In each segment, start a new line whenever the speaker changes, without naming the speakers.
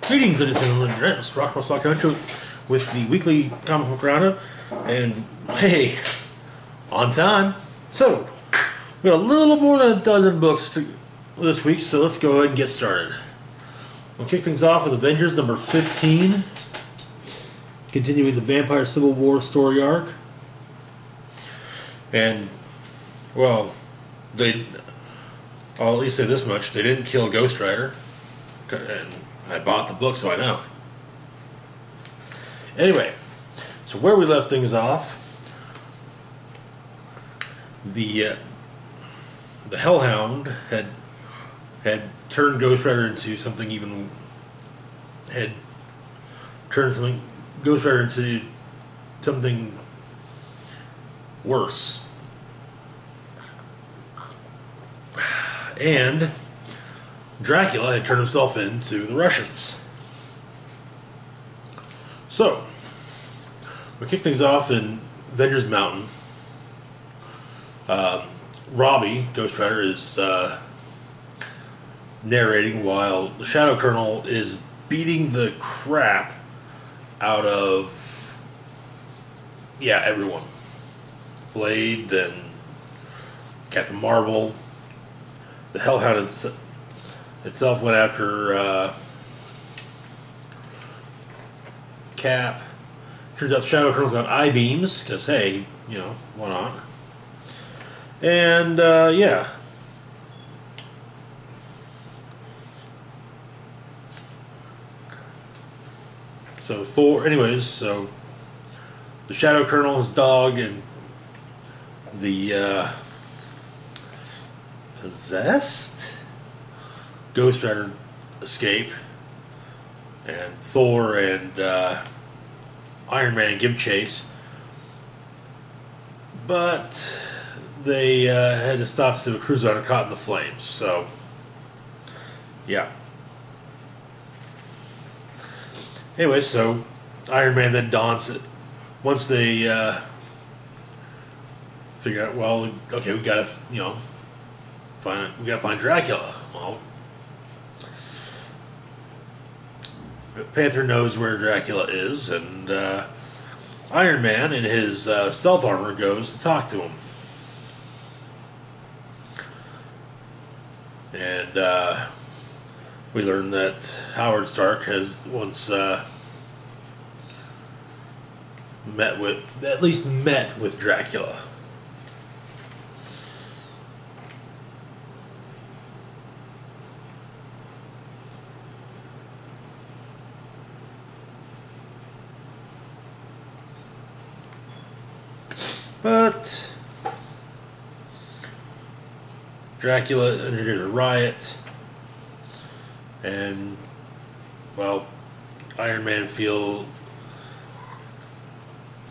Greetings, ladies and gentlemen. It's Rockwell Stock Country with the weekly comic book roundup, and hey, on time. So, we got a little more than a dozen books this week, so let's go ahead and get started. We'll kick things off with Avengers number 15, continuing the Vampire Civil War story arc. And, well, I'll at least say this much: they didn't kill Ghost Rider, and I bought the book, so I know. Anyway, so where we left things off, the Hellhound had turned Ghost Rider into something even Ghost Rider into something worse, and Dracula had turned himself into the Russians. So, we kick things off in Avengers Mountain. Robbie, Ghost Rider, is narrating while the Shadow Colonel is beating the crap out of, everyone. Blade, then Captain Marvel. The Hellhound itself went after Cap. Turns out the Shadow Colonel's got I-beams, because hey, why not? And so so the Shadow Colonel, his dog, and the possessed Ghost Rider escape, and Thor and Iron Man give chase, but they had to stop so the cruiser got caught in the flames. So, yeah. Anyway, so Iron Man then dons it once they figure out, well, okay, we gotta find Dracula. Well, Panther knows where Dracula is, and Iron Man, in his stealth armor, goes to talk to him. And we learn that Howard Stark has once met with Dracula. But Dracula engineers a riot, and, well, Iron Man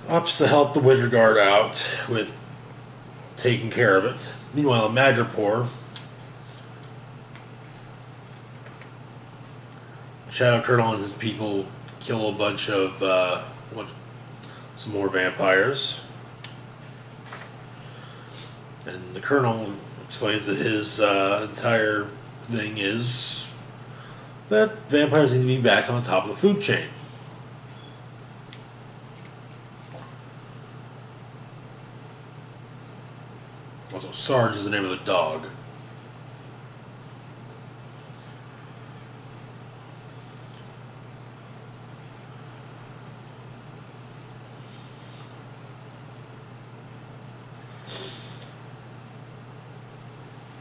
opts to help the Winter Guard out with taking care of it. Meanwhile, in Madripoor, Shadow Colonel and his people kill a bunch of some more vampires. And the Colonel explains that his entire thing is that vampires need to be back on top of the food chain. Also, Sarge is the name of the dog.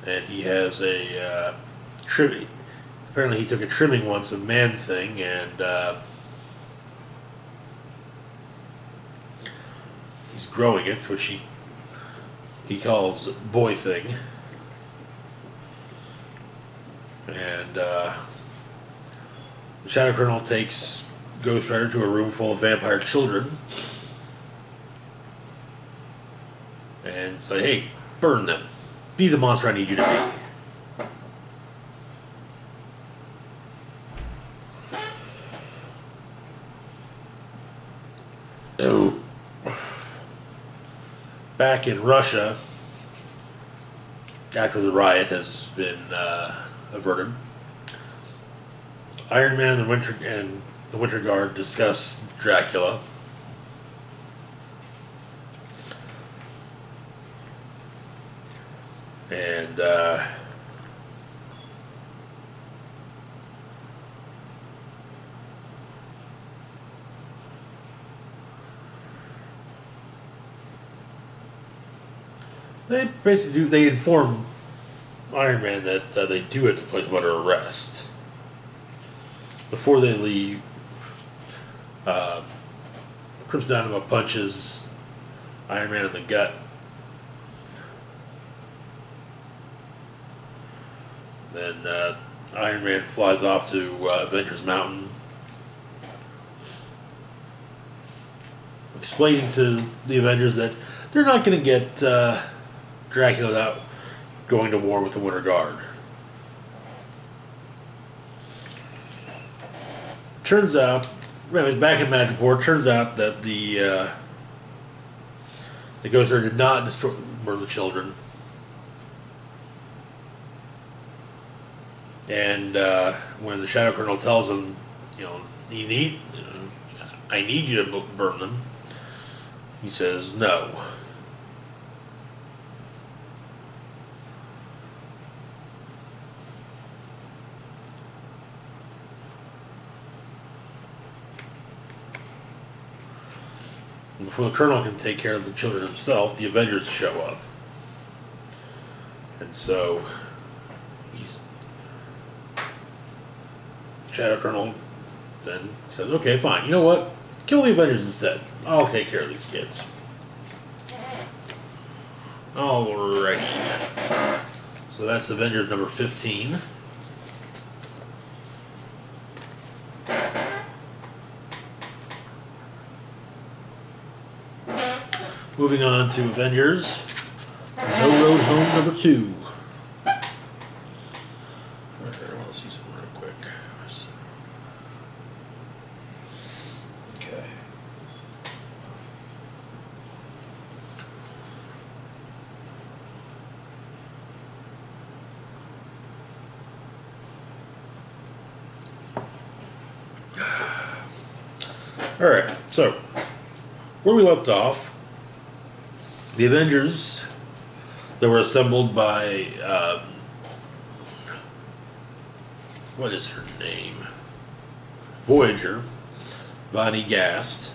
And he has a trimming. Apparently, he took a trimming once of Man-Thing, and he's growing it, which he calls Boy-Thing. And the Shadow Colonel takes Ghost Rider to a room full of vampire children, and say, "Hey, burn them. Be the monster I need you to be." Oh. Back in Russia, after the riot has been averted, Iron Man and the Winter Guard discuss Dracula. And they basically they inform Iron Man that they do have to place him under arrest. Before they leave, Crimson Dynamo punches Iron Man in the gut. Then Iron Man flies off to Avengers Mountain, explaining to the Avengers that they're not going to get Dracula without going to war with the Winter Guard. Turns out, back in Madripoor, turns out that the Ghost Rider did not murder the children. And when the Shadow Colonel tells him, I need you to burn them, he says no. And before the Colonel can take care of the children himself, the Avengers show up. And so Shadow Colonel then says, okay, fine, you know what? Kill the Avengers instead. I'll take care of these kids. Alrighty. So that's Avengers number 15. Moving on to Avengers No Road Home number 2. Let's see something real quick. Okay. Alright, so where we left off, the Avengers that were assembled by, what is her name? Voyager, Bonnie Gast,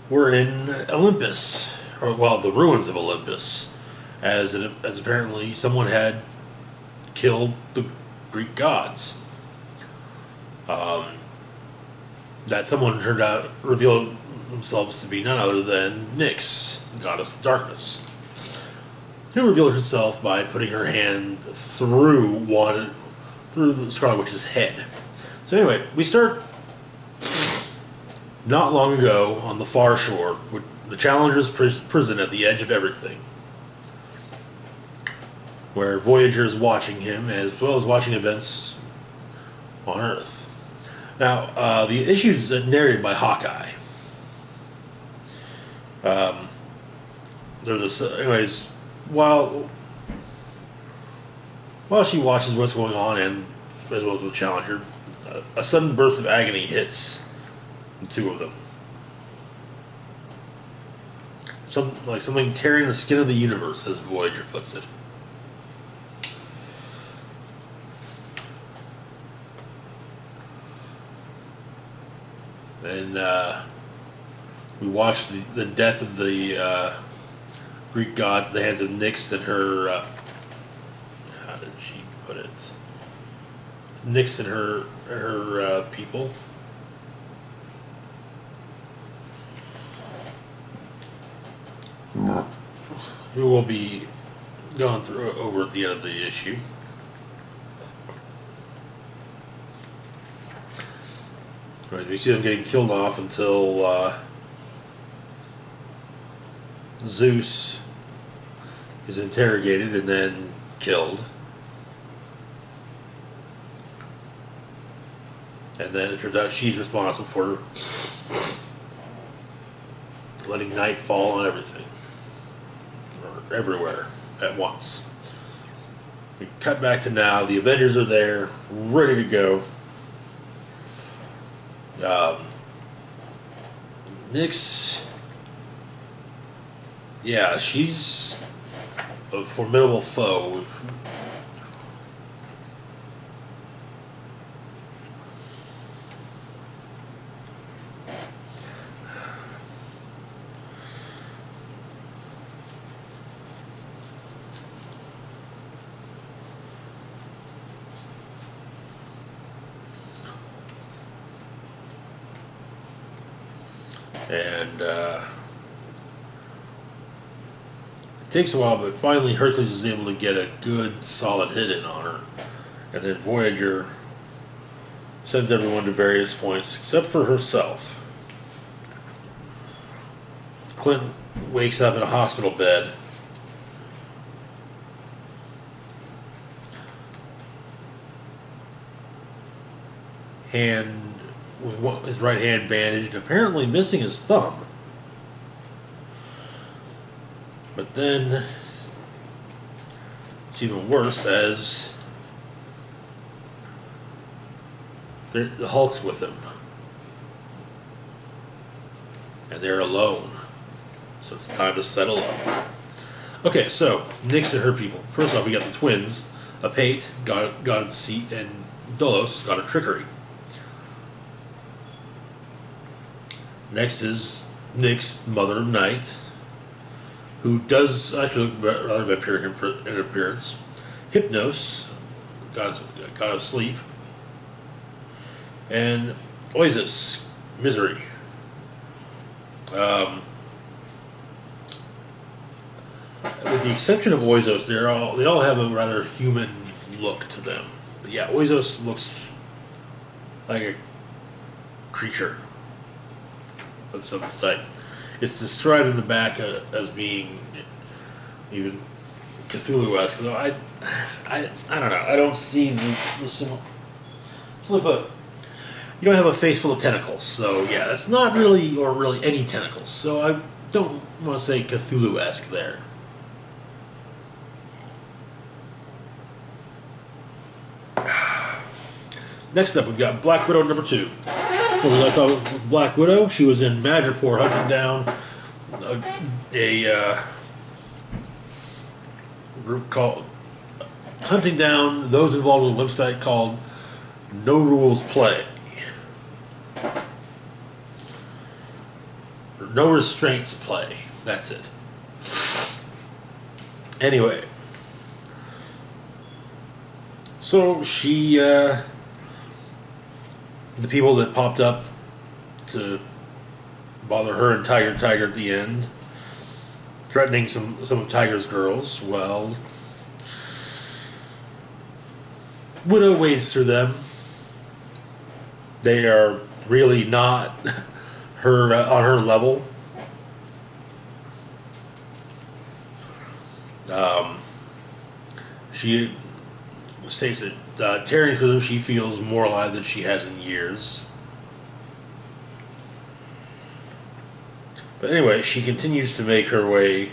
were in Olympus, or well, the ruins of Olympus, as apparently someone had killed the Greek gods. That someone revealed themselves to be none other than Nyx, the goddess of darkness, who revealed herself by putting her hand through the Scarlet Witch's head. So anyway, we start not long ago on the far shore, with the Challenger's prison at the edge of everything, where Voyager is watching him as well as watching events on Earth. Now, the issues narrated by Hawkeye. Anyways, while she watches what's going on, and as well as with Challenger, a sudden burst of agony hits the two of them. Something tearing the skin of the universe, as Voyager puts it. And we watched the death of the Greek gods at the hands of Nyx and her. How did she put it? Nyx and her people. We will be going through over at the end of the issue. Right, we see them getting killed off until Zeus is interrogated and then killed. And then it turns out she's responsible for letting night fall on everything. Or everywhere at once. We cut back to now. The Avengers are there, ready to go. Um, Nyx, yeah, she's a formidable foe. And it takes a while, but finally Hercules is able to get a good, solid hit in on her. And then Voyager sends everyone to various points, except for herself. Clint wakes up in a hospital bed. With his right hand bandaged, apparently missing his thumb. But then it's even worse as the Hulk's with him. And they're alone. So it's time to settle up. Okay, so Nyx and her people. First off, we got the twins. Apate got a deceit, and Dolos got a trickery. Next is Nyx, Mother of Night, who does actually look rather vampiric in appearance. Hypnos got asleep. And Oisis, Misery. With the exception of Oisos, they all have a rather human look to them. But yeah, Oisos looks like a creature of some type. It's described in the back as being even Cthulhu-esque. Though I don't know. I don't see the similar. But you don't have a face full of tentacles, so yeah, that's not really any tentacles. So I don't want to say Cthulhu-esque there. Next up, we've got Black Widow number 2. What we left off with Black Widow, she was in Madripoor hunting down a group called hunting down those involved with a website called No Rules Play. Or No Restraints Play. That's it. Anyway. So she the people that popped up to bother her and Tiger at the end, threatening some of Tiger's girls, well, Widow wades through them. They are really not her on her level. She states that tearing through them, she feels more alive than she has in years. But anyway, she continues to make her way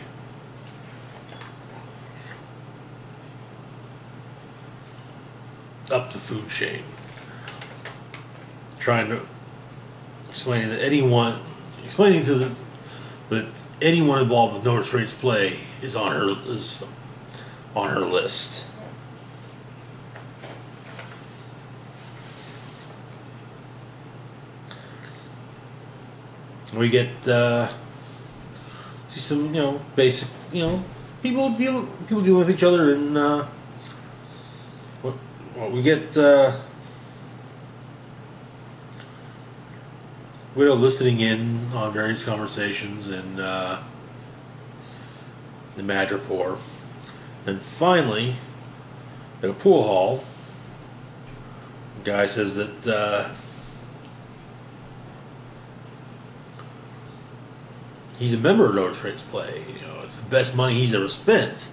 up the food chain, trying to explain that anyone involved with No Restraints Play is on her list. We get see some basic people deal with each other, and we get Widow listening in on various conversations in the Madripoor. Then finally, at a pool hall, the guy says that he's a member of No Restraints Play. It's the best money he's ever spent.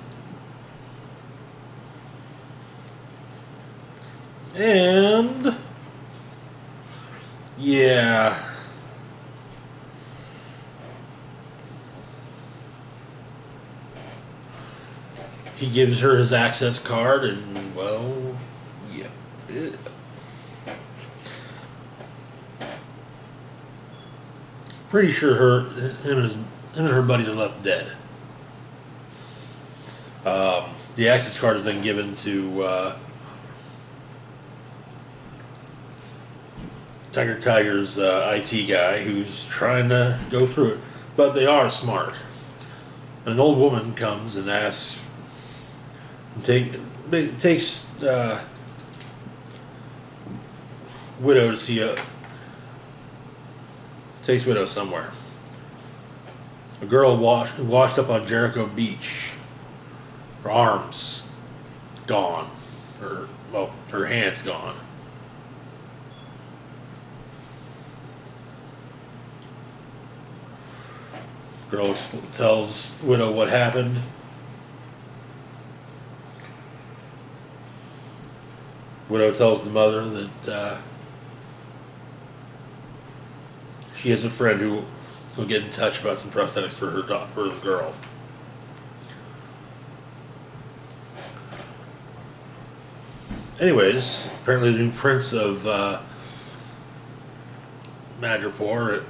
And yeah. He gives her his access card, and well, yeah. Pretty sure him and her buddies are left dead. The access card is then given to Tiger's IT guy, who's trying to go through it, but they are smart. And an old woman comes and asks, takes Widow to see takes Widow somewhere. A girl washed up on Jericho Beach. Her arms gone. Her hands gone. Girl tells Widow what happened. Widow tells the mother that she has a friend who will get in touch about some prosthetics for her girl. Anyways, apparently the new prince of Madripoor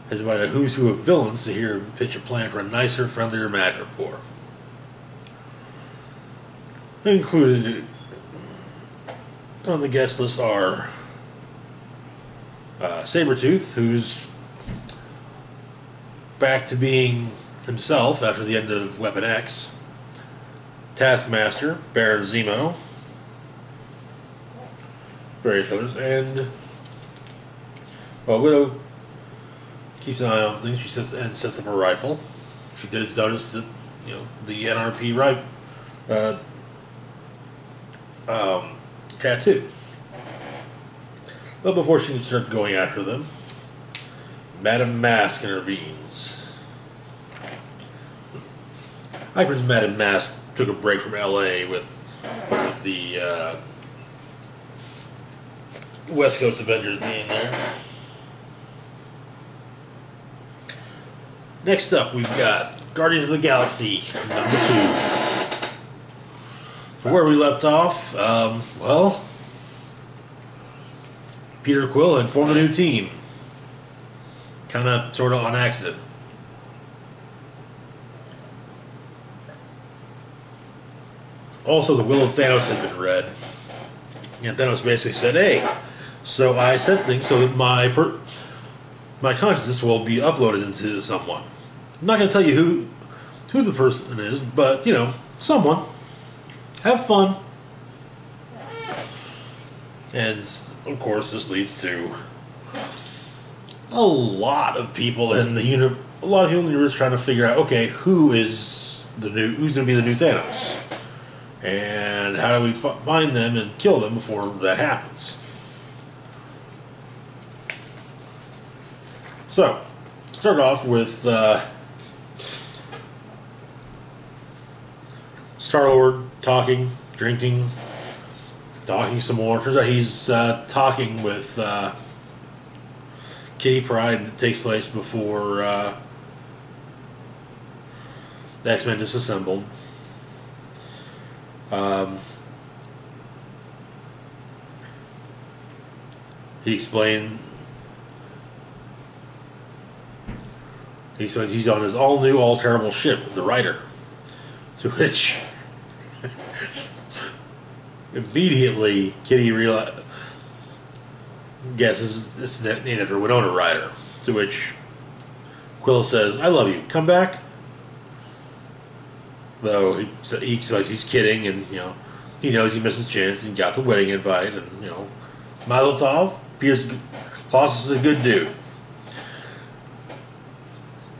has invited a who's who of villains to hear him pitch a plan for a nicer, friendlier Madripoor. Included on the guest list are Sabretooth, who's back to being himself after the end of Weapon X, Taskmaster, Baron Zemo, various others, and Widow keeps an eye on things. She sets up a rifle. She does notice that the NRP rifle tattoo. But before she can start going after them, Madame Mask intervenes. I presume Madame Mask took a break from LA with the West Coast Avengers being there. Next up, we've got Guardians of the Galaxy #2. From where we left off, Peter Quill had formed a new team. Kind of, sort of on accident. Also, the will of Thanos had been read. And Thanos basically said, hey, so I said things so that my consciousness will be uploaded into someone. I'm not going to tell you who the person is, but, someone. Have fun. And, of course, this leads to a lot of people in the universe trying to figure out, okay, who's going to be the new Thanos? And how do we find them and kill them before that happens? So, start off with Star-Lord talking, drinking, talking some more. Turns out he's talking with Kitty Pryde, and it takes place before the X-Men disassembled. He explains he's on his all-new, all-terrible ship, the Rider, to which immediately Kitty guesses it's named after Winona Ryder, to which Quill says, I love you, come back. Though he says he's kidding, and he knows he missed his chance and got the wedding invite, and Mazel Tov. Klaus is a good dude.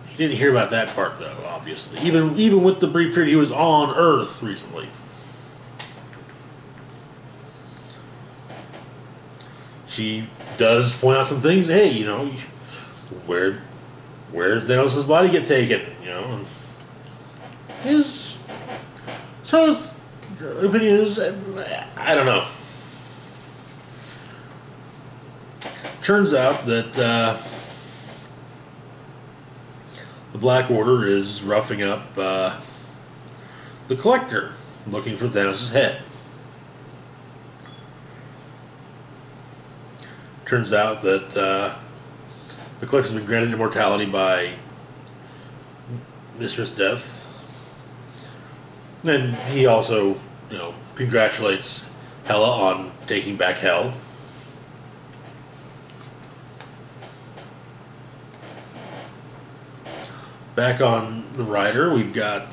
He didn't hear about that part though, obviously. Even with the brief period he was on Earth recently. She does point out some things. Hey, where's Thanos' body get taken? His opinion is, I don't know. Turns out that the Black Order is roughing up the Collector, looking for Thanos' head. Turns out that The Click has been granted immortality by Mistress Death. And he also, congratulates Hela on taking back Hell. Back on the rider, we've got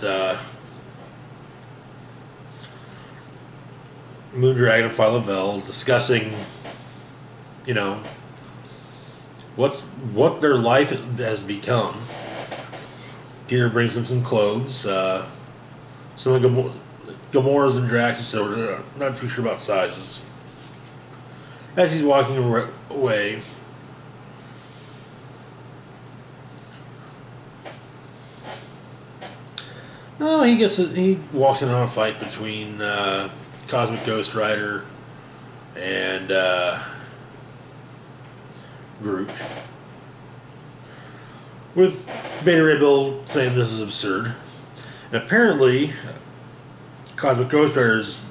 Moondragon and Philovel discussing, what their life has become. Peter brings them some clothes. Some of Gamora's and Drax's, so we're not too sure about sizes. As he's walking away, he walks in on a fight between Cosmic Ghost Rider and Groot, with Beta Ray Bill saying this is absurd. And apparently, Cosmic Ghost Rider's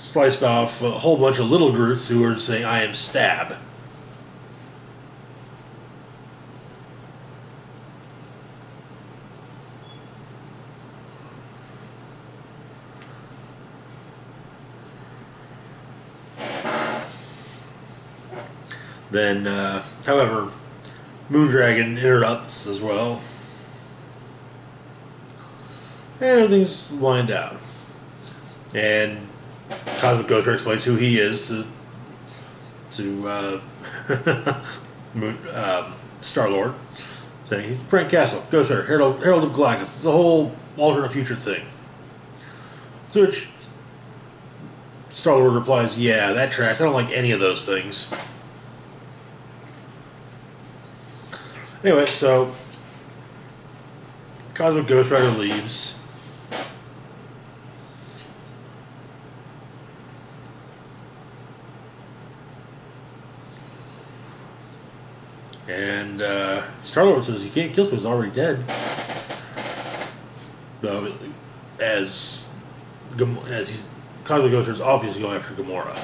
sliced off a whole bunch of little Groots who are saying, "I am Stab." Then, however, Moondragon interrupts as well. And everything's lined out. And Cosmic Ghost Rider explains who he is to Star-Lord, saying he's Frank Castle, Ghost Rider, Herald of Galactus. It's a whole alternate future thing. To which Star-Lord replies, "Yeah, that tracks. I don't like any of those things." Anyway, so Cosmic Ghost Rider leaves. And Star-Lord says, "You can't kill someone who's already dead." Though, as Cosmic Ghost Rider is obviously going after Gamora.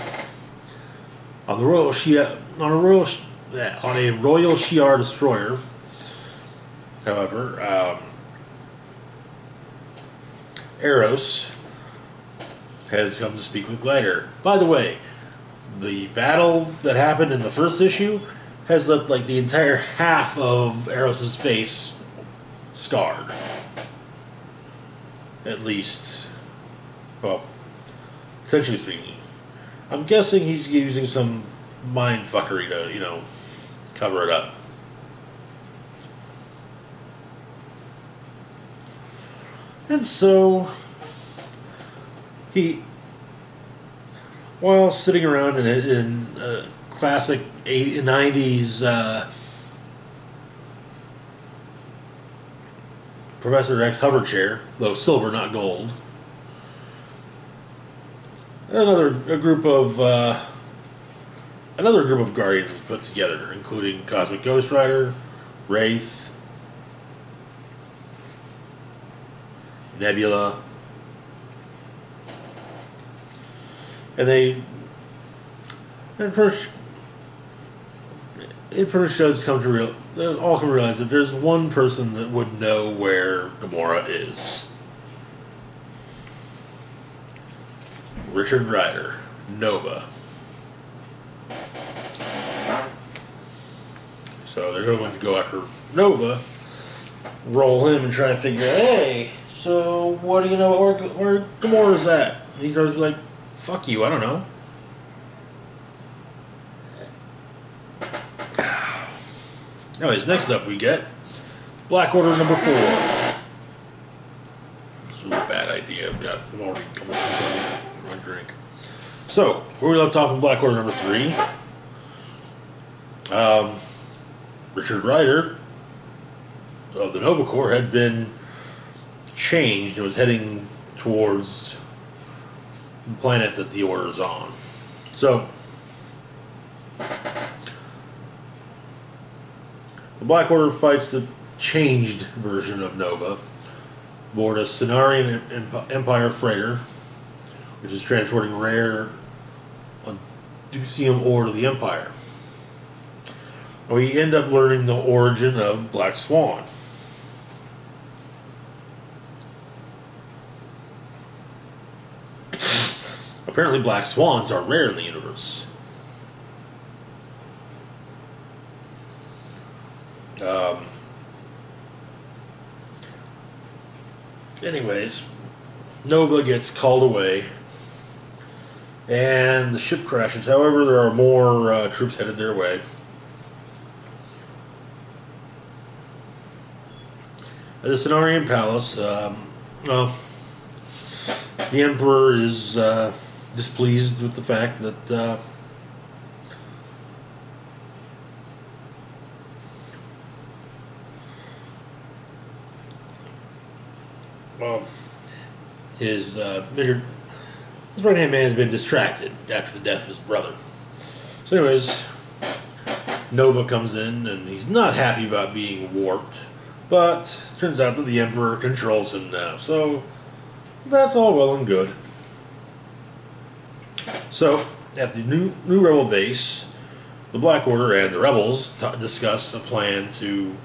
On a Royal Shi'ar destroyer, however, Eros has come to speak with Glider. By the way, the battle that happened in the first issue has left like the entire half of Eros' face scarred. At least, well, potentially speaking. I'm guessing he's using some mind fuckery to, cover it up. And so, while sitting around in a classic 90s Professor X hover chair, though silver, not gold, another group of Guardians is put together, including Cosmic Ghost Rider, Wraith, Nebula, and it pretty much does come to realize that there's one person that would know where Gamora is. Richard Rider, Nova. So they're going to go after Nova, roll him, and try to figure out, hey, so what do you know where Gamora's at? And he's always like, fuck you, I don't know. Anyways, next up we get Black Order number 4. This is a bad idea. I'm already done with my drink. So, we're left off in Black Order number 3. Richard Rider of the Nova Corps had been changed and was heading towards the planet that the Order is on. So, the Black Order fights the changed version of Nova aboard a Cenarian Empire freighter, which is transporting rare Ducium ore to the Empire. we end up learning the origin of Black Swan. Apparently black swans are rare in the universe. Anyways, Nova gets called away and the ship crashes. However, there are more troops headed their way. At the Cenarian Palace, well, the Emperor is displeased with the fact that well, his right-hand man has been distracted after the death of his brother. So anyways, Nova comes in and he's not happy about being warped, but it turns out that the Emperor controls him now, so that's all well and good. So, at the new Rebel base, the Black Order and the Rebels discuss a plan to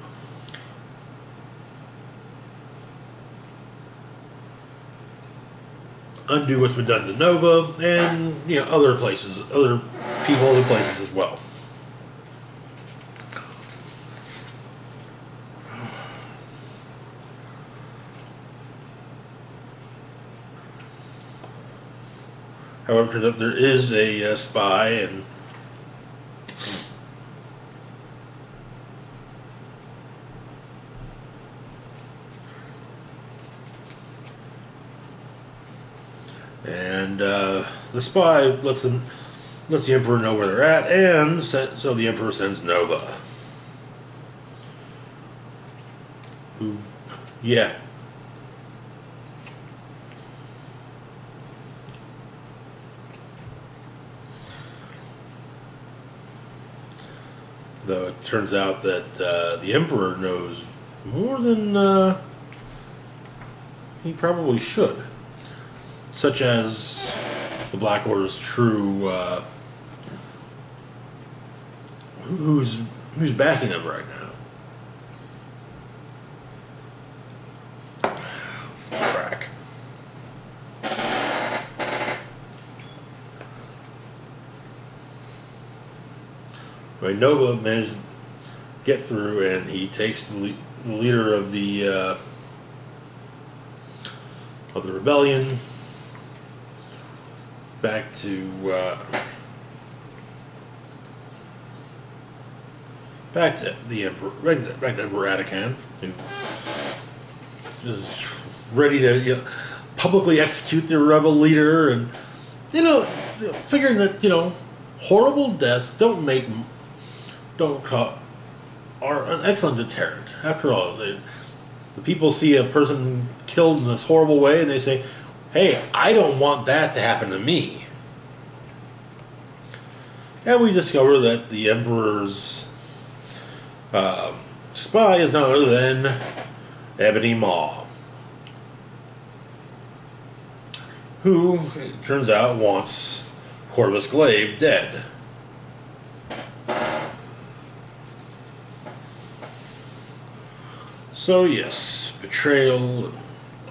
undo what's been done to Nova and, you know, other places, other people, other places as well. However, that there is a spy, and the spy lets the Emperor know where they're at, and so the Emperor sends Nova. Who, yeah. Though it turns out that the Emperor knows more than he probably should. Such as the Black Order's true... who's backing them right now. Frack. Right, Nova managed to get through, and he takes the leader of the rebellion back to the Emperor, back to Emperor Ratican, who is ready to, you know, publicly execute their rebel leader, and figuring that, you know, horrible deaths are an excellent deterrent. After all, the people see a person killed in this horrible way, and they say, "Hey, I don't want that to happen to me." And we discover that the Emperor's spy is none other than Ebony Maw, who, it turns out, wants Corvus Glaive dead. So yes, betrayal and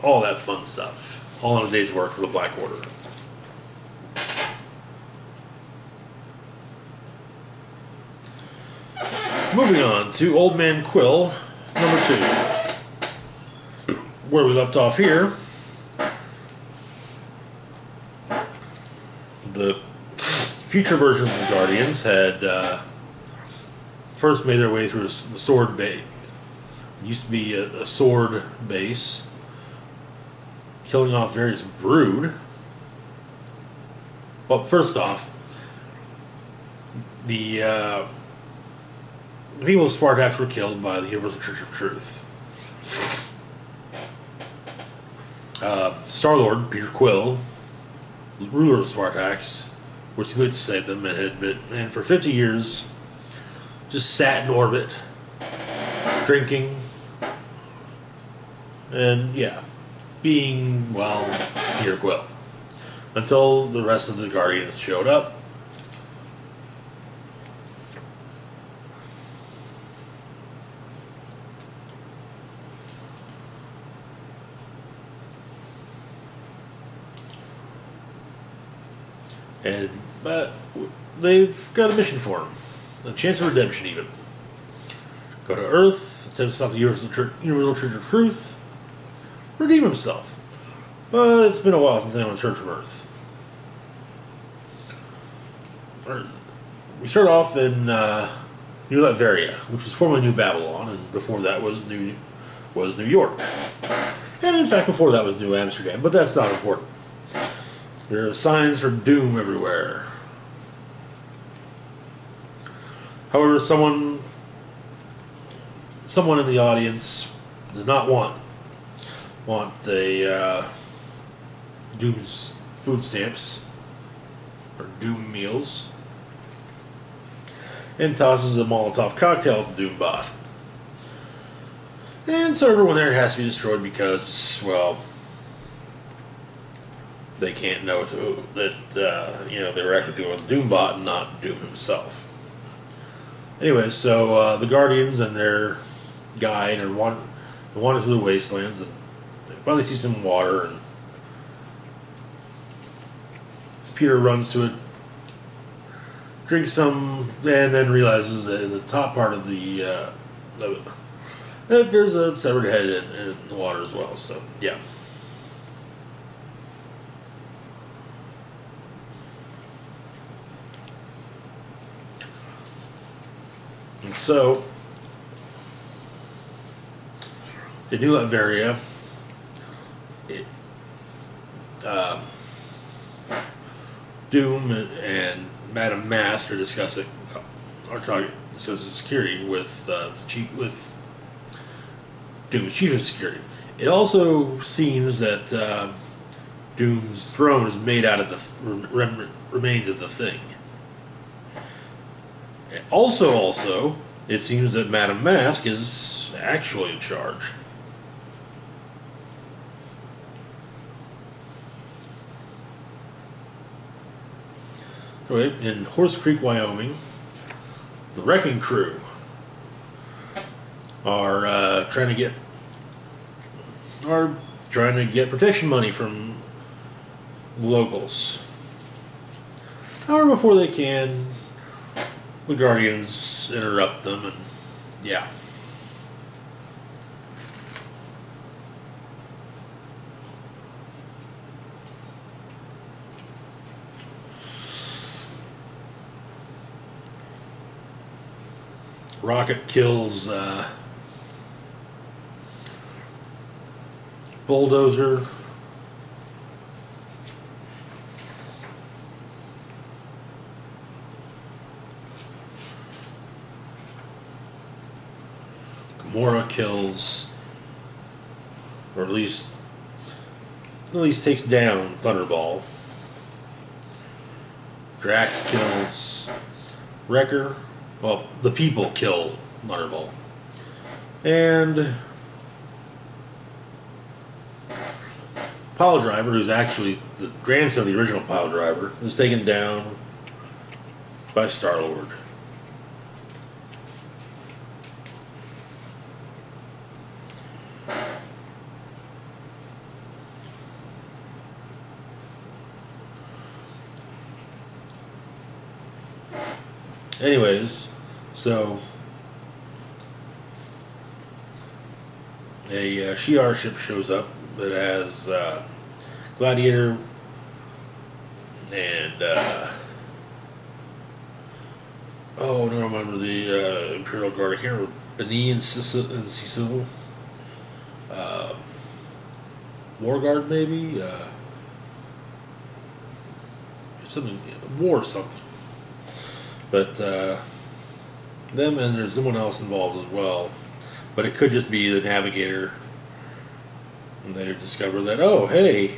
all that fun stuff. All in a day's work for the Black Order. Moving on to Old Man Quill, number 2. Where we left off here, the future version of the Guardians had first made their way through the Sword Bay. It used to be a sword base, killing off various brood. Well, first off, the people of Spartax were killed by the Universal Church of Truth. Star-Lord, Peter Quill, ruler of Spartax, was too late to save them, and for 50 years just sat in orbit, drinking, and yeah, being, well, Peter Quill. Until the rest of the Guardians showed up. And they've got a mission for him. A chance of redemption, even. Go to Earth, attempt to stop the Universal Church of Truth, redeem himself. But it's been a while since anyone's heard from Earth. We start off in New Latveria, which was formerly New Babylon, and before that was New York. And in fact, before that was New Amsterdam, but that's not important. There are signs for doom everywhere. However, someone in the audience does not want a Doom's food stamps or Doom meals, and tosses a Molotov cocktail at the Doombot. And so everyone there has to be destroyed because, well, they can't know that they were actually doing Doombot and not Doom himself. Anyway, so the Guardians and their guide are wandering through the wastelands, and they finally see some water, and Peter runs to it, drinks some, and then realizes that in the top part of that there's a severed head in the water as well. So yeah. And so in New Latveria, Doom and Madame Mask are discussing security with Doom's chief of security. It also seems that Doom's throne is made out of the remains of the Thing. And also, it seems that Madame Mask is actually in charge. In Horse Creek, Wyoming, the Wrecking Crew are trying to get protection money from locals. However, before they can, the Guardians interrupt them, and yeah. Rocket kills Bulldozer. Gamora kills, or at least takes down Thunderball. Drax kills Wrecker. Well, the people kill Thunderball. And Pile Driver, who's actually the grandson of the original Pile Driver, is taken down by Star-Lord. Anyways, so a Shi'ar ship shows up that has Gladiator and no, I remember the Imperial Guard. I can't remember Beni and Cecil. War Guard, maybe something, war something. But them, and there's someone else involved as well. But it could just be the Navigator. And they discover that, oh, hey,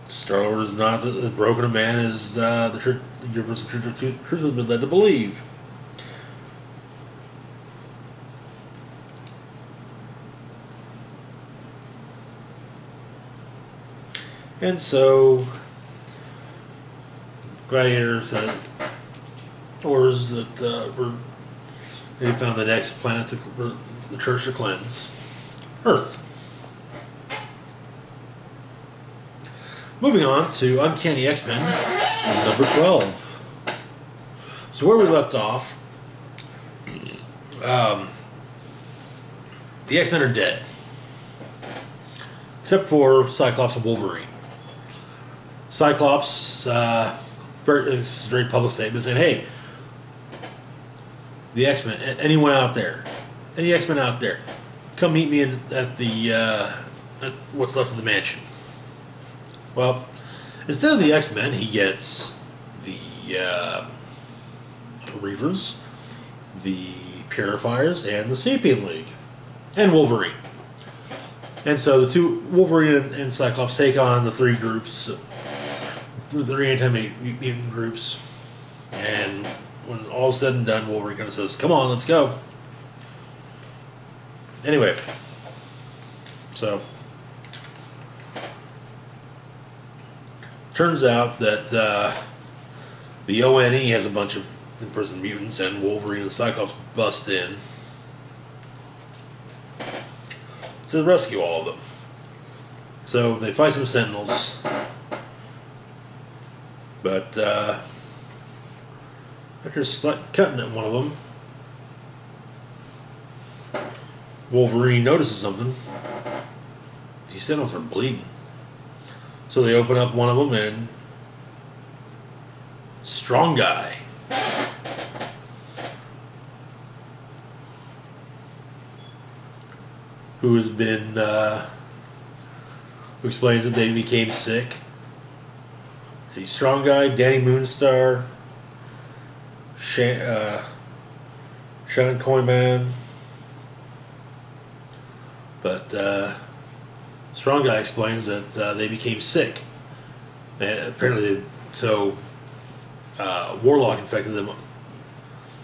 Star-Lord is not as broken a man as the Universal Church of Truth has been led to believe. And so Gladiator said orders that they found the next planet for the Church to cleanse, Earth. moving on to Uncanny X-Men number 12. So where we left off, the X-Men are dead. Except for Cyclops and Wolverine. Cyclops, it's a very public statement saying, hey, the X-Men, anyone out there, any X-Men out there, come meet me at the, at what's left of the mansion. Well, instead of the X-Men, he gets the Reavers, the Purifiers, and the Sapien League, and Wolverine. And so the two, Wolverine and Cyclops, take on the three groups, the three anti-mutant groups, and when all is said and done, Wolverine kind of says, come on, let's go. Anyway, so turns out that the ONE has a bunch of imprisoned mutants, and Wolverine and Cyclops bust in to rescue all of them. So they fight some Sentinels, but after cutting at one of them, Wolverine notices something. These Sentinels are bleeding. So they open up one of them, and Strong Guy, who has been, who explains that they became sick. See, Strong Guy, Danny Moonstar, Sean Coyman, but Strong Guy explains that they became sick, and apparently, so Warlock infected them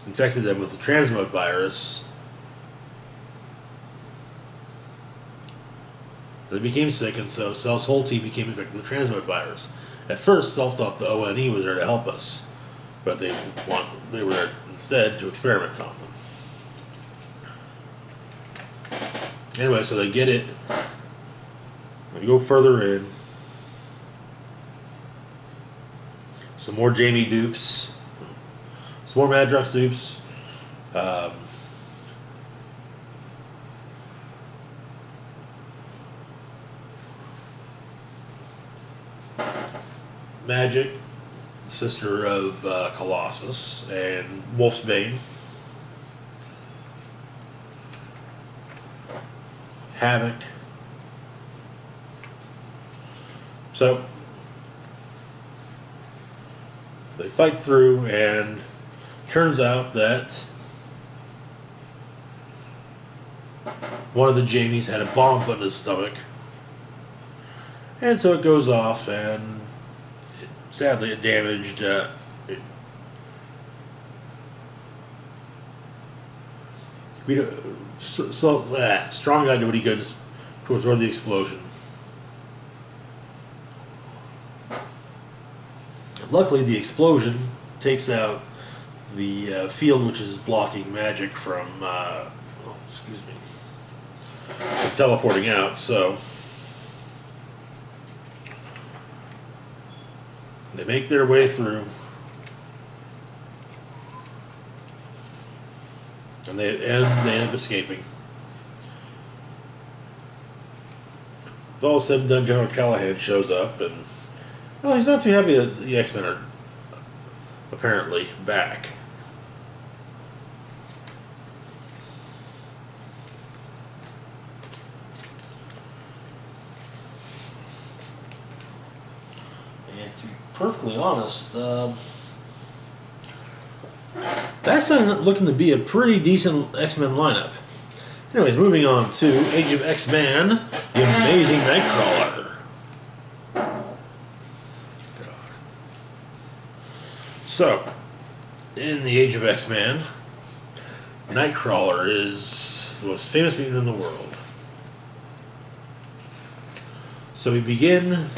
with the transmode virus. They became sick, and so Self's whole team became infected with the transmode virus. At first, Self thought the ONE was there to help us, but they were there instead to experiment on them. Anyway, so they get it. We go further in. Some more Jamie dupes. Some more Madrox dupes. Magic, sister of Colossus, and Wolfsbane. Havoc. So they fight through, and turns out that one of the Jamies had a bomb put in his stomach, and so it goes off, and sadly it damaged Strong Guy did what he could towards the explosion. Luckily, the explosion takes out the field which is blocking Magic from, from teleporting out. So they make their way through, and they end up escaping. With all said and done, General Callahan shows up, and well, he's not too happy that the X-Men are apparently back. And to be perfectly honest, that's not looking to be a pretty decent X-Men lineup. Anyways, moving on to Age of X-Man, the amazing Nightcrawler. So, in the Age of X-Man, Nightcrawler is the most famous mutant in the world. So we begin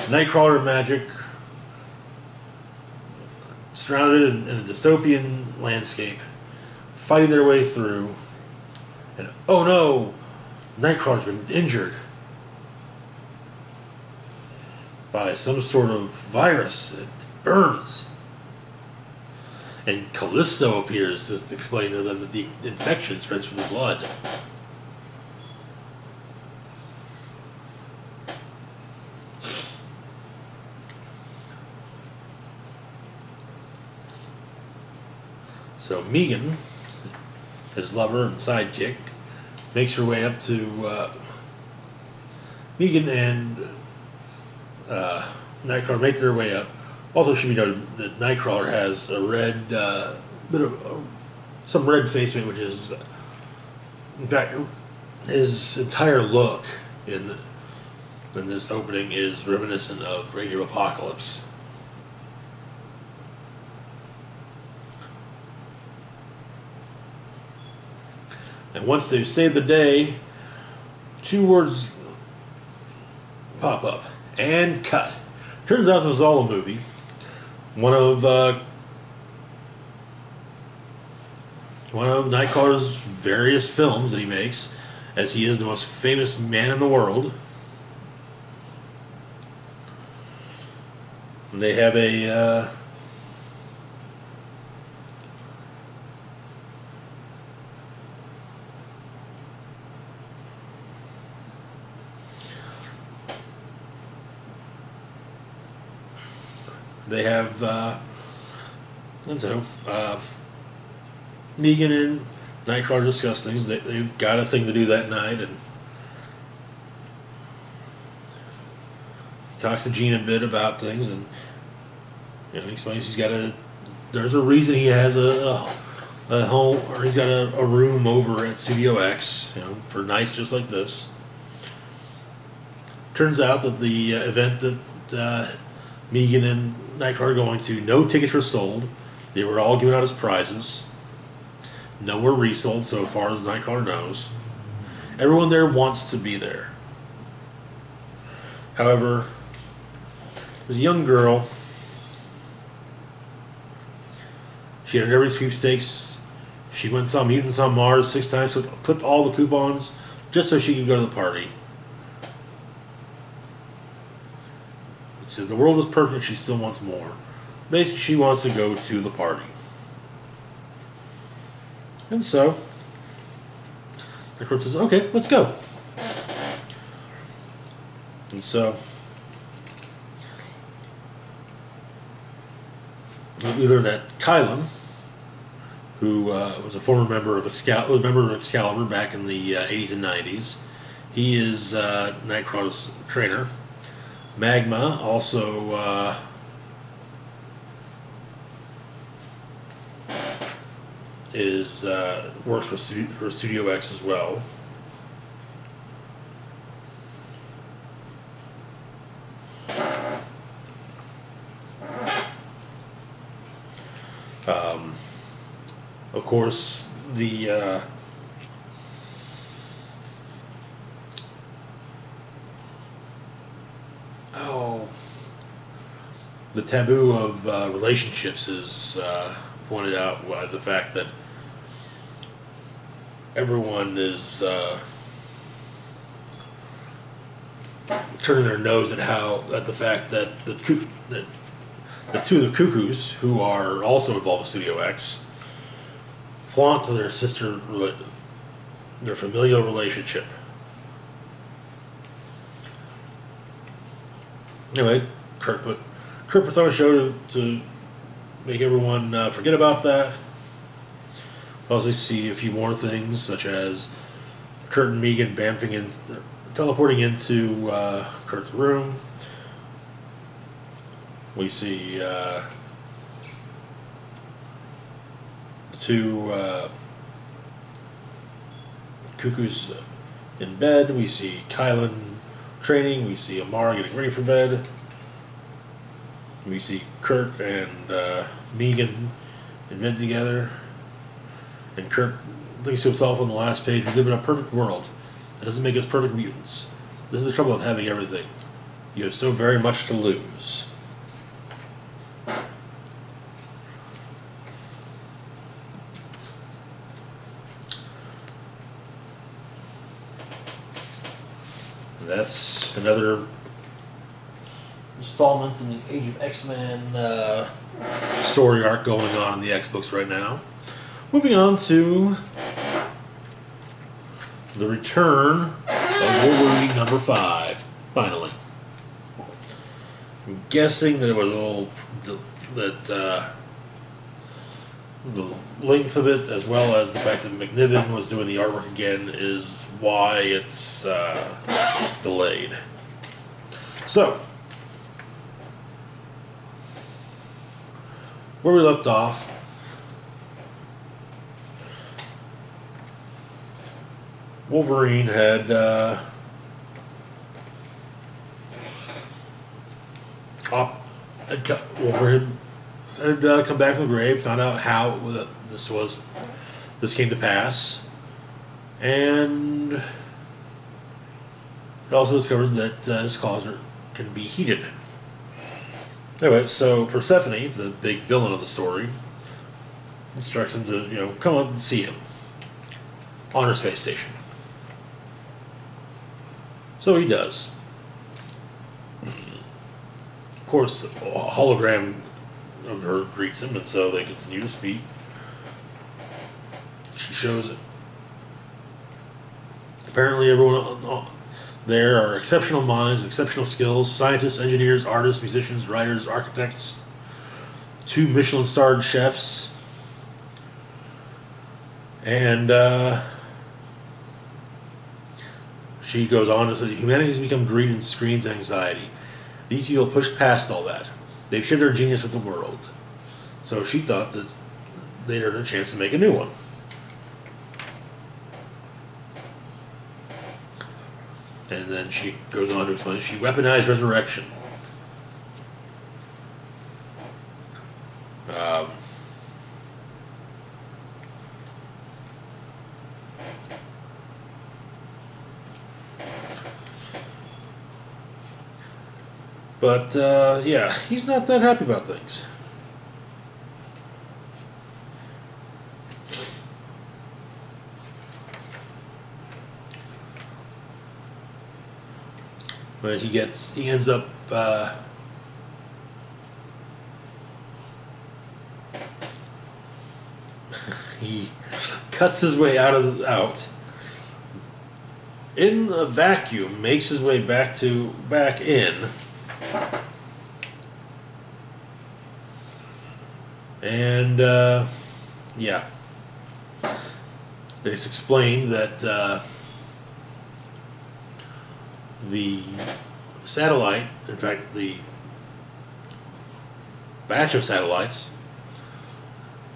Nightcrawler Magic, surrounded in a dystopian landscape, fighting their way through, and oh no, Nightcrawler's been injured by some sort of virus. It burns. And Callisto appears to explain to them that the infection spreads from the blood. So Megan, his lover and sidekick, makes her way up to Megan and Nightcrawler make their way up. Also, it should be noted that Nightcrawler has a red, some red face paint, which is, in fact, his entire look in this opening is reminiscent of Rage of Apocalypse. And once they've saved the day, 2 words pop up. And cut. Turns out this was all a movie. One of Nightcrawler's various films that he makes, as he is the most famous man in the world. And they have a they have, Negan and Nightcrawler discuss things. They've got a thing to do that night, and talks to Gene a bit about things, and he explains there's a reason he has a home, or he's got a room over at Studio X, for nights just like this. Turns out that the event that Megan and Nightcrawler are going to, no tickets were sold. They were all given out as prizes. None were resold so far as Nightcrawler knows. Everyone there wants to be there. However, there's a young girl. She had every sweepstakes. She went and saw Mutants on Mars 6 times, so clipped all the coupons just so she could go to the party. She says the world is perfect, she still wants more. Basically, she wants to go to the party. And so, the Crook says, okay, let's go. And so, we learn that Kylan, who was a former member of Excalibur back in the 80s and 90s, he is Nightcrawler's trainer. Magma also works for Studio X as well. Of course, the taboo of relationships is pointed out by the fact that everyone is turning their nose at the fact that the two of the Cuckoos, who are also involved with Studio X, flaunt to their their familial relationship. Anyway, Kurt puts on a show to make everyone forget about that. Also see a few more things, such as Kurt and Megan teleporting into Kurt's room. We see the two Cuckoos in bed. We see Kylan training. We see Amara getting ready for bed. We see Kurt and Megan in bed together. And Kurt thinks to himself on the last page, we live in a perfect world. That doesn't make us perfect mutants. This is the trouble of having everything. You have so very much to lose. That's another installment in the Age of X-Man story arc going on in the X books right now. Moving on to the return of Wolverine number 5, finally. I'm guessing that it was all the length of it, as well as the fact that McNiven was doing the artwork again, is why it's delayed. So, where we left off, Wolverine had Wolverine had come back from the grave, found out how this came to pass, and it also discovered that his closet can be heated. Anyway, so Persephone, the big villain of the story, instructs him to, come up and see him on her space station. So he does. Of course, a hologram of her greets him, and so they continue to speak. She shows it. Apparently everyone there are exceptional minds, exceptional skills, scientists, engineers, artists, musicians, writers, architects, 2 Michelin-starred chefs, and she goes on to say, humanity has become greed and screams anxiety. These people pushed past all that. They've shared their genius with the world. So she thought that they'd earned a chance to make a new one. And then she goes on to explain she weaponized resurrection. But, yeah, he's not that happy about things. But he ends up, he cuts his way out. In the vacuum, makes his way back in. And, yeah. It's explained that the satellite, in fact, the batch of satellites,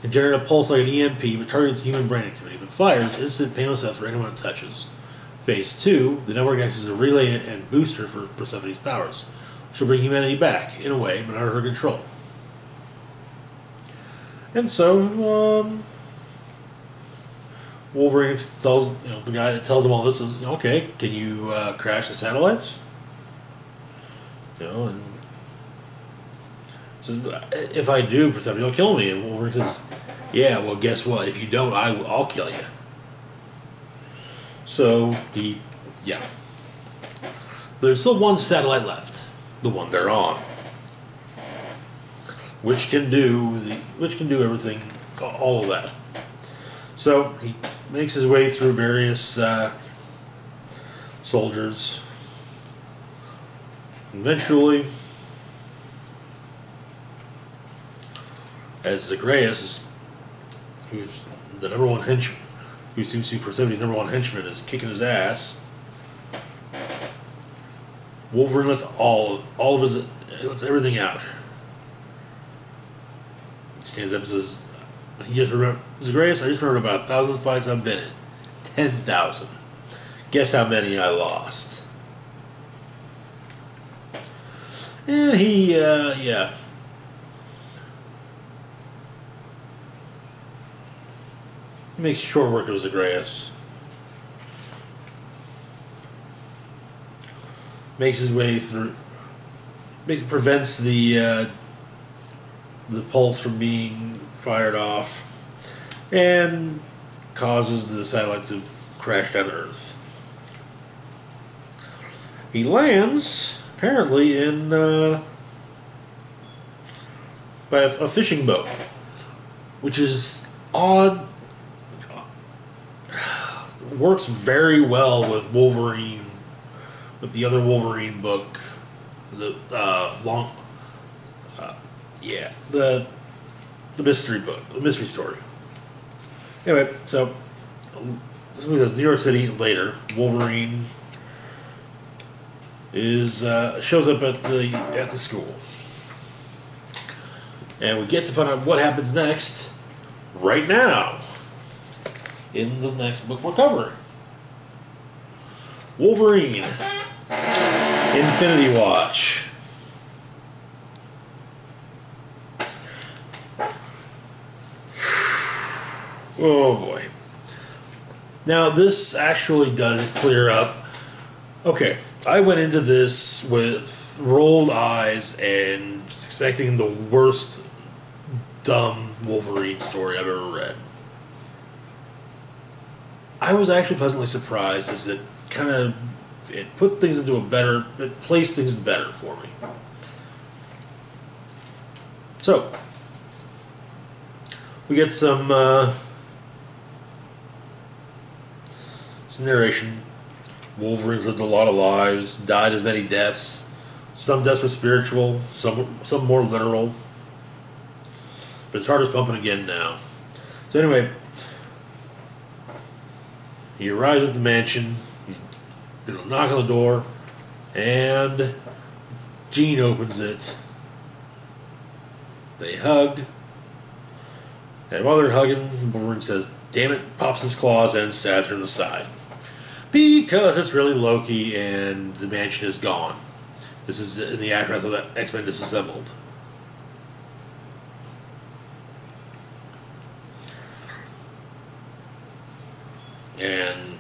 can generate a pulse like an EMP, but targets human brain activity. If it fires, instant painless death for anyone it touches. Phase 2, the network acts as a relay and booster for Persephone's powers. She'll bring humanity back, in a way, but under her control. And so, Wolverine tells the guy that tells him all this is, okay, can you crash the satellites? And says, if I do, Persephone, you'll kill me. And Wolverine says, yeah, well, guess what? If you don't, I'll kill you. So there's still one satellite left, the one they're on, which can do everything, all of that. So he makes his way through various soldiers. Eventually, as Zagreus, who's the number one henchman, who seems to be Persephone's number one henchman, is kicking his ass, Wolverine lets lets everything out. He stands up and says, Zagreus, I just remembered about 1,000 fights I've been in. 10,000. Guess how many I lost. And he, he makes short work of Zagreus. Makes his way through. Prevents the pulse from being fired off, and causes the satellite to crash down to Earth. He lands apparently in by a fishing boat, which is odd. Works very well with Wolverine, with the other Wolverine book, the the mystery book, the mystery story. Anyway, so this movie goes New York City later. Wolverine is shows up at the school, and we get to find out what happens next right now in the next book we're covering. Wolverine, Infinity Watch. Oh boy. Now this actually does clear up. Okay, I went into this with rolled eyes and expecting the worst dumb Wolverine story I've ever read. I was actually pleasantly surprised as it put things into it placed things better for me. So, we get some narration. Wolverine's lived a lot of lives, died as many deaths. Some deaths were spiritual, some more literal. But his heart is pumping again now. So anyway, he arrives at the mansion. He's gonna knock on the door, and Jean opens it. They hug, and while they're hugging, Wolverine says, "Damn it!" pops his claws and stabs her in the side. Because it's really Loki, and the mansion is gone. This is in the aftermath of that XMan Disassembled. And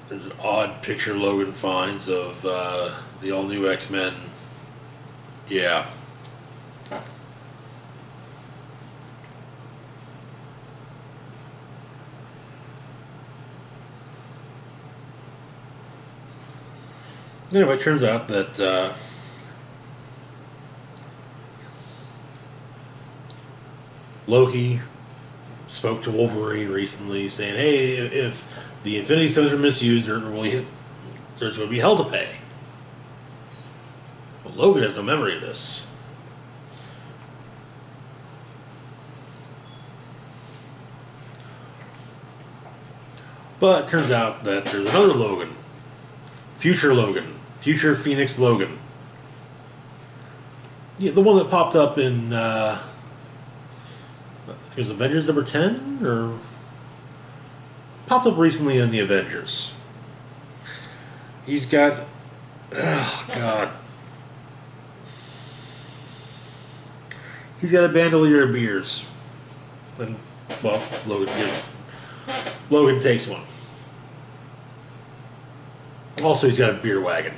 there's an odd picture Logan finds of the all-new X-Men. Yeah. Anyway, it turns out that Loki spoke to Wolverine recently, saying, "Hey, if the Infinity Stones are misused, there's going to be hell to pay." Well, Logan has no memory of this. But it turns out that there's another Logan. Future Phoenix Logan. Yeah, the one that popped up in, I think it was Avengers number 10, or popped up recently in the Avengers. He's got, oh god, he's got a bandolier of beers, and well, Logan takes one. Also, he's got a beer wagon,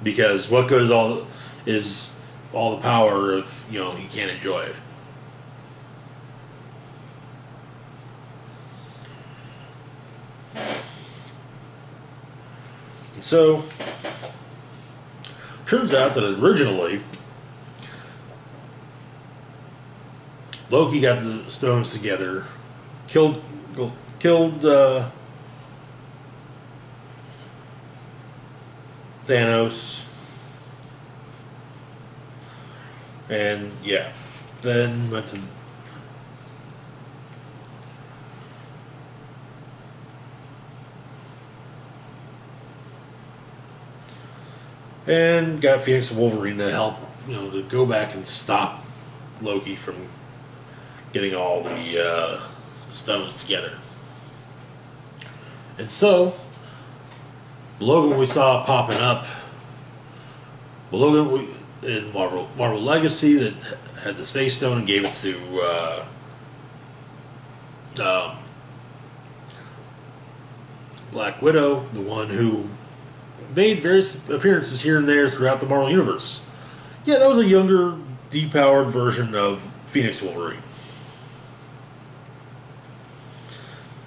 because what good is all the power if he can't enjoy it. And so, turns out that originally Loki got the stones together, killed Thanos, and yeah, then went to and got Phoenix and Wolverine to help, to go back and stop Loki from getting all the stones together. And so the Logan we saw popping up, the Logan in Marvel Legacy that had the Space Stone and gave it to Black Widow, the one who made various appearances here and there throughout the Marvel Universe. Yeah, that was a younger, depowered version of Phoenix Wolverine.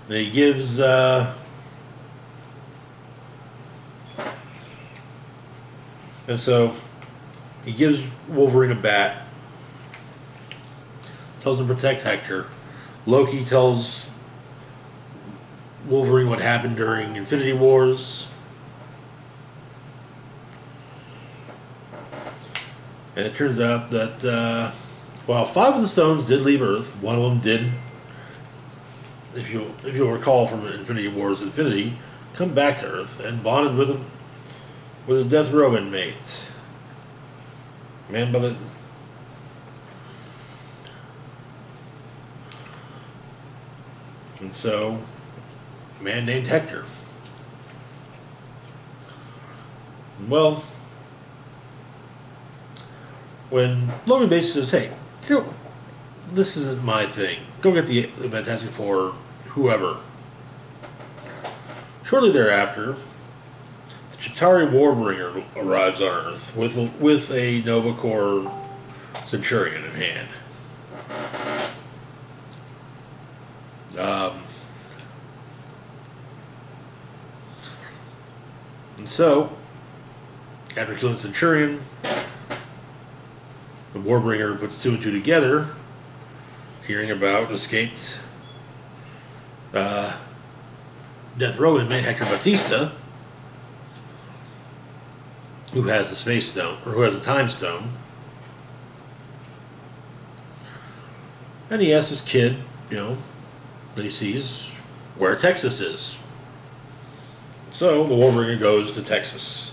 And he gives and so he gives Wolverine a bat, tells him to protect Hector. Loki tells Wolverine what happened during Infinity Wars. And it turns out that while 5 of the stones did leave Earth, one of them did, if you'll recall from Infinity Wars Infinity, come back to Earth and bonded with a death row inmate. Man by the... And so, a man named Hector. Well, when Logan basically says, hey, this isn't my thing. Go get the Fantastic Four, whoever. Shortly thereafter, the Chitauri Warbringer arrives on Earth with a Nova Corps Centurion in hand. And so, after killing the Centurion, the Warbringer puts 2 and 2 together, hearing about escaped death row inmate Hector Batista, who has the Space Stone, or who has the Time Stone. And he asks his kid, that he sees where Texas is. So the Warbringer goes to Texas.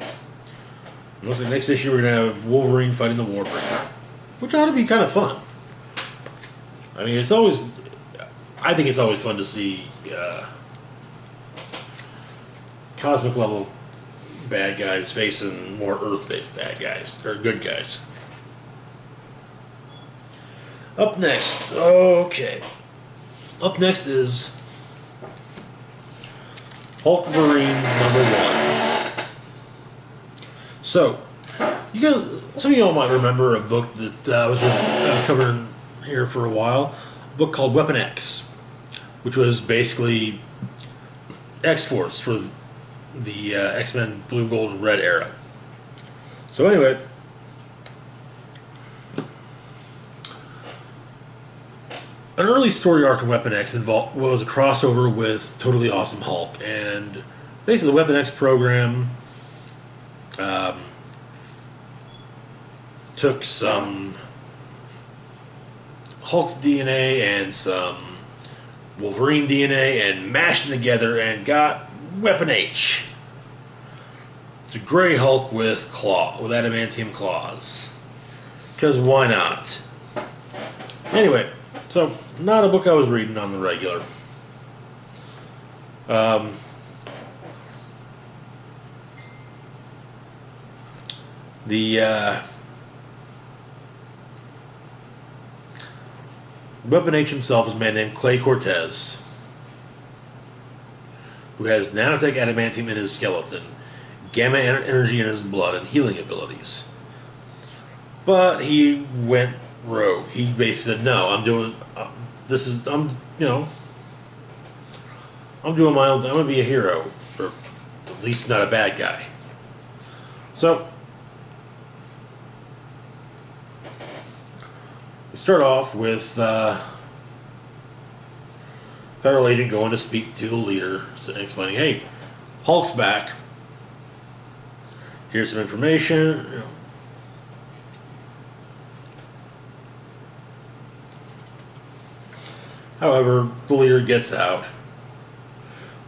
And looks like next issue we're going to have Wolverine fighting the Warbringer, which ought to be kind of fun. I mean, I think it's always fun to see cosmic level bad guys facing more Earth-based bad guys, or good guys. Up next, Up next is Hulkverine's #1. So, some of y'all might remember a book that I was covering here for a while, a book called Weapon X, which was basically X-Force for the X-Men Blue, Gold, and Red era. So anyway, an early story arc in Weapon X was a crossover with Totally Awesome Hulk, and basically the Weapon X program took some Hulk DNA and some Wolverine DNA and mashed them together and got Weapon H. It's a gray Hulk with adamantium claws. Because why not? Anyway, so not a book I was reading on the regular. Weapon H himself is a man named Clay Cortez, who has nanotech adamantium in his skeleton, gamma energy in his blood, and healing abilities. But he went rogue. He basically said, "No, I'm doing my own thing. I'm going to be a hero, or at least not a bad guy." So we start off with federal agent going to speak to the leader, explaining, "Hey, Hulk's back. Here's some information." However, the leader gets out.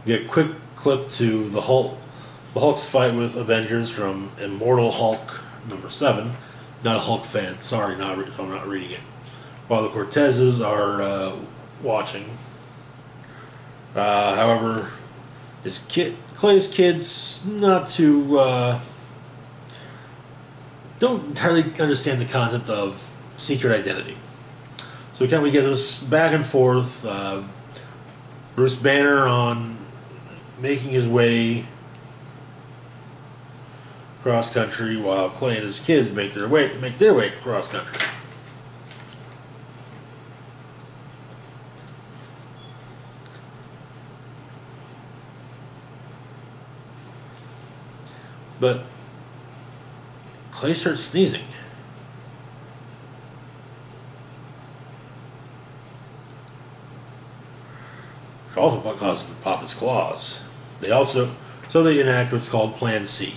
We get a quick clip to the Hulk's fight with Avengers from Immortal Hulk #7. Not a Hulk fan. Sorry, I'm not reading it. While the Cortezes are watching. However, Clay's kids don't entirely understand the concept of secret identity. So we get this back and forth. Bruce Banner on making his way cross country, while Clay and his kids make their way cross country. But Clay starts sneezing. also causes them to pop his claws. They enact what's called Plan C.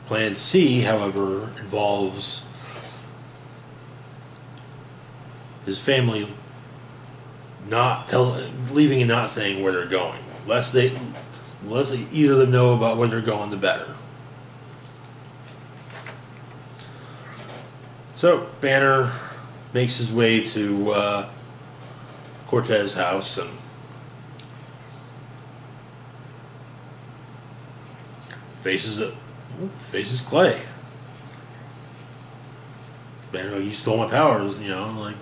Plan C, however, involves his family leaving and not saying where they're going. Less either of them know about where they're going, the better. So Banner makes his way to Cortez's house and faces Clay. Banner, you stole my powers, like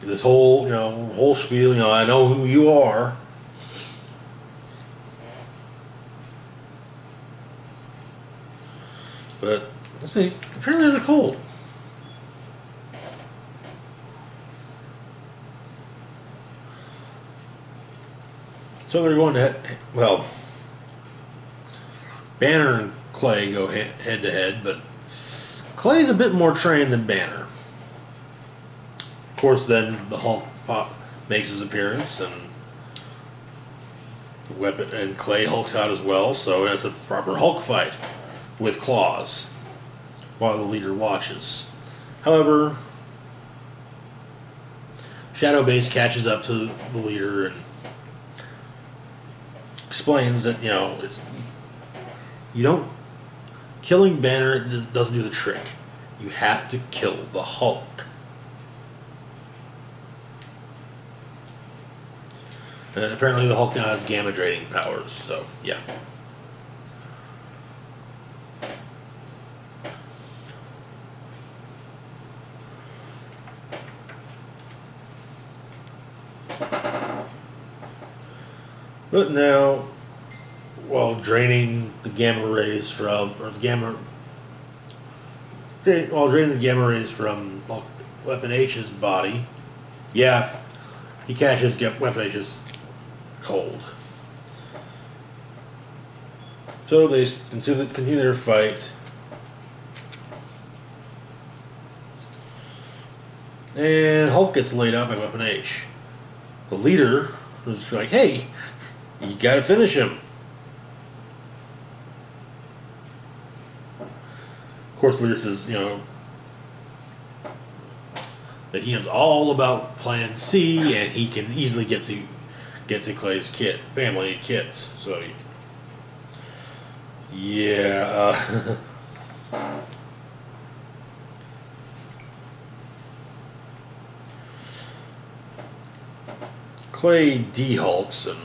this whole spiel, I know who you are. But let's see, apparently they're cold. So they're going to Banner and Clay go head to head, but Clay's a bit more trained than Banner. Of course, then the Hulk makes his appearance, and Clay hulks out as well, so it's a proper Hulk fight with claws while the leader watches. However, Shadow Base catches up to the leader and explains that killing Banner doesn't do the trick. You have to kill the Hulk. And apparently the Hulk now has gamma draining powers, so yeah. But now, while draining the gamma rays from Weapon H's body, yeah, he catches Weapon H's cold. So they continue their fight, and Hulk gets laid out by Weapon H. The leader was like, "Hey, you gotta finish him." Of course, the leader says, that he knows all about Plan C, and he can easily get to Clay's family kids. So, yeah. Clay de-hulks and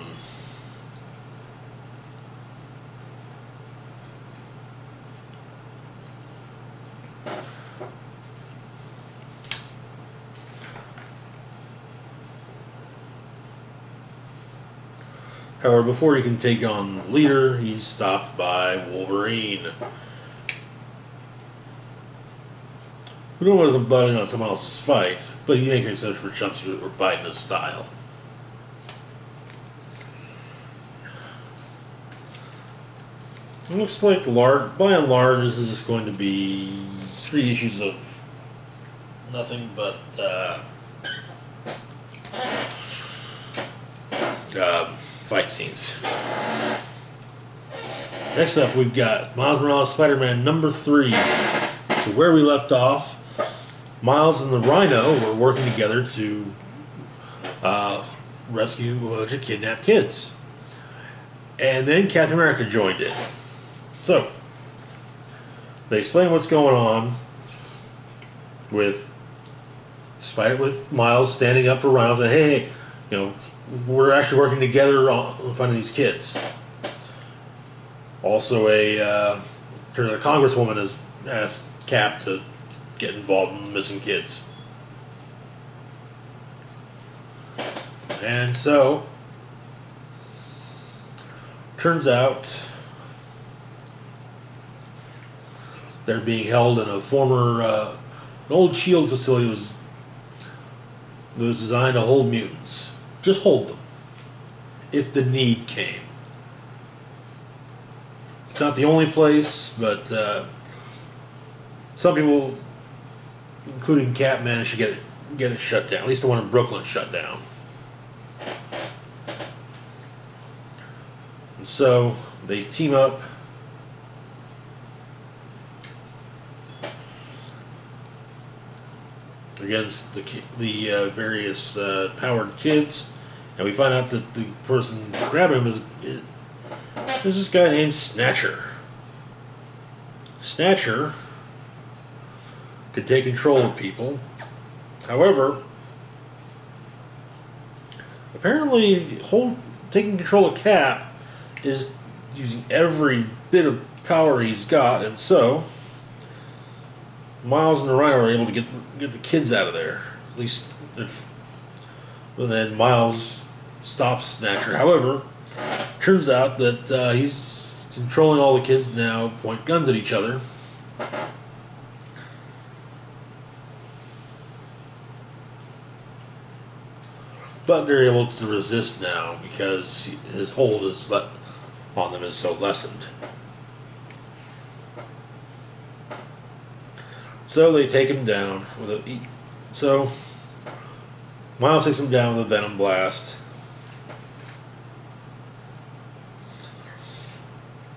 however, before he can take on the leader, he's stopped by Wolverine, who wasn't butting on someone else's fight, but he makes exceptions for chumps who were biting his style. It looks like, by and large, this is just going to be 3 issues of nothing but fight scenes. Next up, we've got Miles Morales Spider-Man #3. So where we left off, Miles and the Rhino were working together to rescue a bunch of kidnapped kids. And then Captain America joined in. So, they explain what's going on with Miles standing up for Rhino and hey, we're actually working together on finding these kids. Also, a congresswoman has asked Cap to get involved in missing kids. And so, turns out they're being held in a former, an old SHIELD facility that was designed to hold mutants. Just hold them. if the need came. It's not the only place, but some people, including Cat, managed to get it shut down. At least the one in Brooklyn shut down. And so they team up. Against the various powered kids, and we find out that the person grabbing him is this guy named Snatcher. Snatcher could take control of people. However, apparently taking control of Cap is using every bit of power he's got, and so Miles and the Rhino are able to get the kids out of there. At least, and then Miles stops Snatcher. However, turns out that he's controlling all the kids now, point guns at each other. But they're able to resist now because his hold on them is so lessened. So they take him down with so Miles takes him down with a venom blast.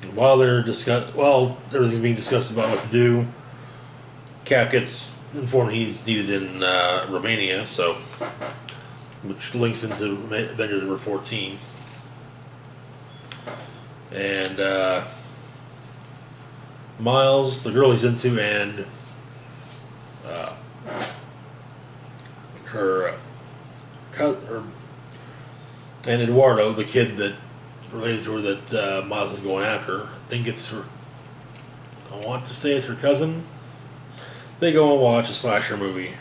And while everything's being discussed about what to do, Cap gets informed he's needed in Romania, which links into Avengers number 14. And Miles, the girl he's into, and and Eduardo, the kid that related to her that Miles was going after. I think it's her. I want to say it's her cousin. They go and watch a slasher movie.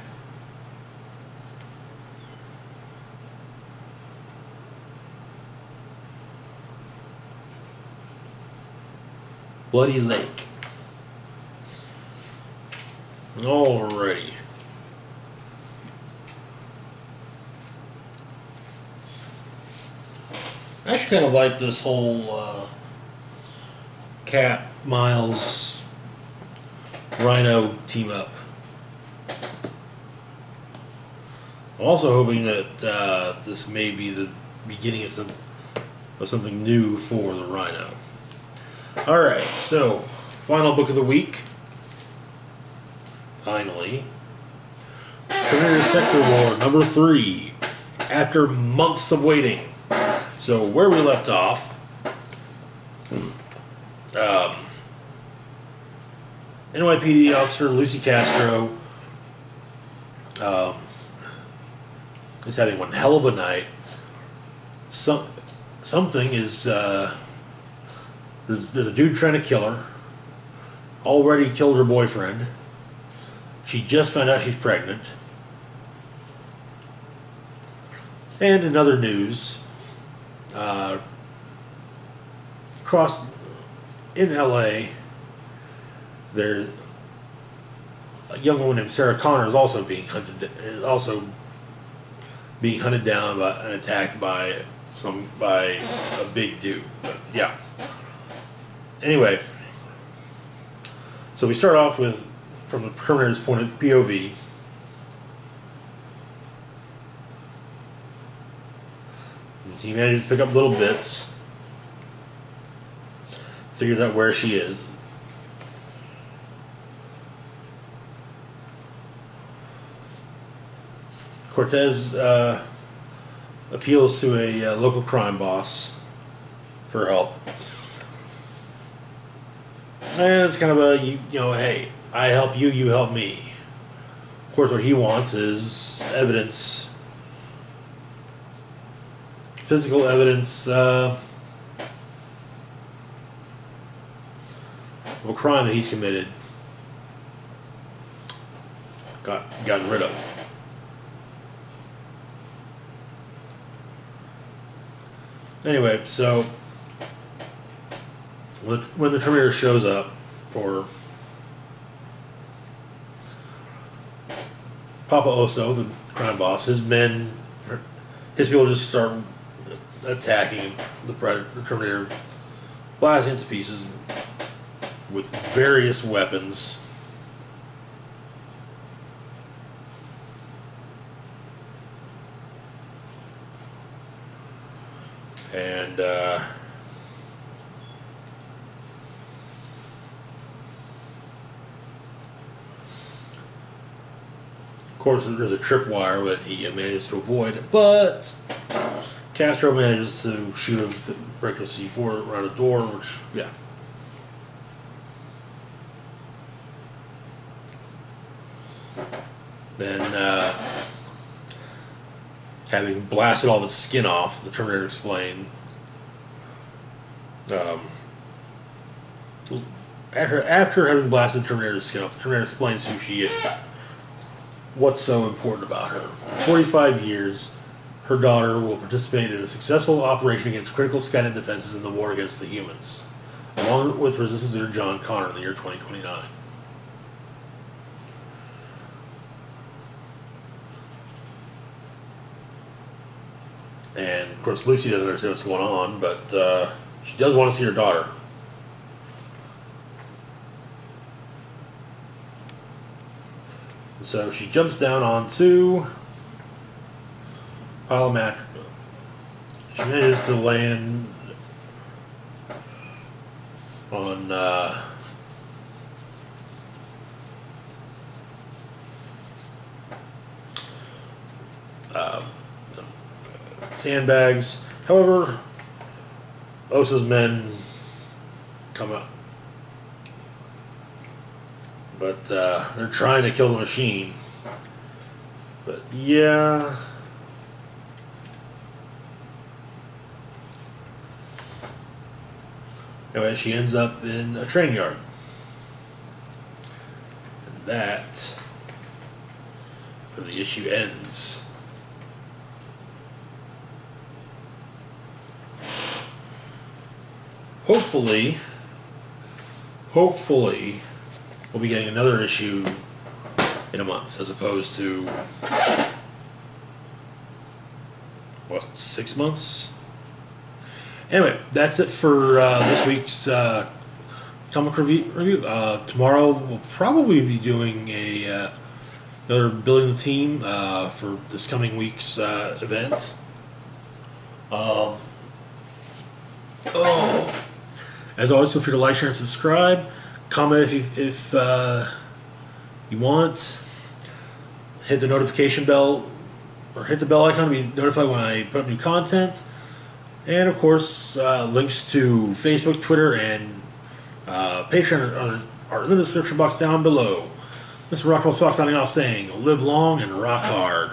Bloody Lake. Alrighty. I actually kind of like this whole Cat, Miles, Rhino team up. I'm also hoping that this may be the beginning of something new for the Rhino. Alright, so final book of the week. Finally. Terminator Sector War number 3. After months of waiting. So where we left off, NYPD officer Lucy Castro is having one hell of a night. Something is there's a dude trying to kill her. Already killed her boyfriend. She just found out she's pregnant. And in other news, in LA, there's a young woman named Sarah Connor is also being hunted down and attacked by a big dude. But yeah. Anyway, so we start off from the Terminator's point of POV. He manages to pick up little bits. Figures out where she is. Cortez appeals to a local crime boss for help. And it's kind of hey, I help you, you help me. Of course, what he wants is evidence. Physical evidence of a crime that he's committed, gotten rid of. Anyway, so when the Terminator shows up for Papa Oso, the crime boss, his people just start attacking the Terminator, blasting it to pieces with various weapons. And of course, there's a tripwire that he manages to avoid, but Castro manages to shoot him, break a C4 around a door, which, yeah. Then, having blasted all of its skin off, the Terminator explained, after having blasted Terminator's skin off, the Terminator explains who she is, what's so important about her. In 45 years, her daughter will participate in a successful operation against critical Skynet defenses in the war against the humans, along with Resistance leader John Connor in the year 2029. And, of course, Lucy doesn't understand what's going on, but she does want to see her daughter. So she jumps down onto a pile of mattress. She manages to land on sandbags. However, Osa's men come up. But they're trying to kill the machine. But yeah. Anyway, she ends up in a train yard. And that where the issue ends. Hopefully, we'll be getting another issue in a month, as opposed to, what, 6 months? Anyway, that's it for this week's comic review. Tomorrow we'll probably be doing another Building the Team for this coming week's event. As always, feel free to like, share, and subscribe. Comment if you want. Hit the notification bell, or hit the bell icon to be notified when I put up new content. And of course, links to Facebook, Twitter, and Patreon are in the description box down below. Mr. Rockwell Spock signing off saying, live long and rock hard.